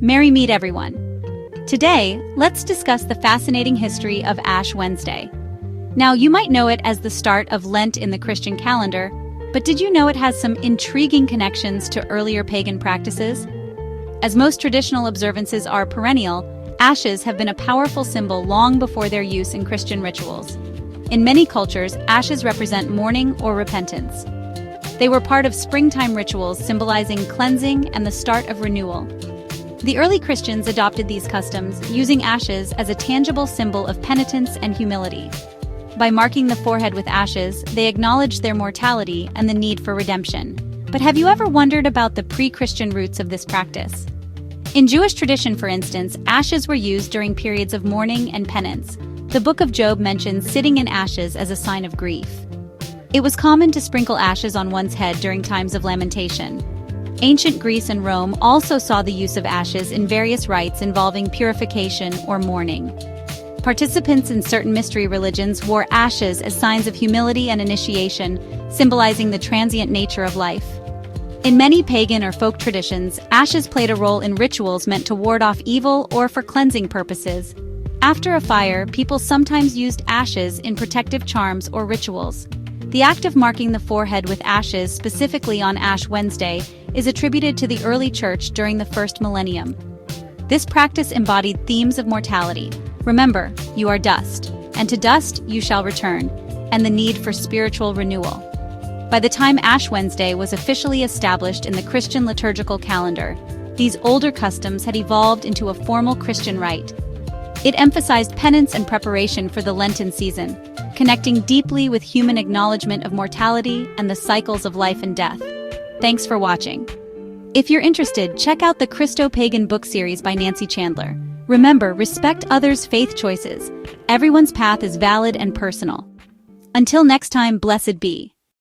Merry meet everyone. Today, let's discuss the fascinating history of Ash Wednesday. Now, you might know it as the start of Lent in the Christian calendar, but did you know it has some intriguing connections to earlier pagan practices? As most traditional observances are perennial, ashes have been a powerful symbol long before their use in Christian rituals. In many cultures, ashes represent mourning or repentance. They were part of springtime rituals symbolizing cleansing and the start of renewal. The early Christians adopted these customs, using ashes as a tangible symbol of penitence and humility. By marking the forehead with ashes, they acknowledged their mortality and the need for redemption. But have you ever wondered about the pre-Christian roots of this practice? In Jewish tradition, for instance, ashes were used during periods of mourning and penance. The Book of Job mentions sitting in ashes as a sign of grief. It was common to sprinkle ashes on one's head during times of lamentation. Ancient Greece and Rome also saw the use of ashes in various rites involving purification or mourning. Participants in certain mystery religions wore ashes as signs of humility and initiation, symbolizing the transient nature of life. In many pagan or folk traditions, ashes played a role in rituals meant to ward off evil or for cleansing purposes. After a fire, people sometimes used ashes in protective charms or rituals. The act of marking the forehead with ashes, specifically on Ash Wednesday, is attributed to the early church during the first millennium. This practice embodied themes of mortality. Remember, you are dust, and to dust you shall return, and the need for spiritual renewal. By the time Ash Wednesday was officially established in the Christian liturgical calendar, these older customs had evolved into a formal Christian rite. It emphasized penance and preparation for the Lenten season, connecting deeply with human acknowledgement of mortality and the cycles of life and death. Thanks for watching. If you're interested, check out the Christo-Pagan book series by Nancy Chandler. Remember, respect others' faith choices. Everyone's path is valid and personal. Until next time, blessed be.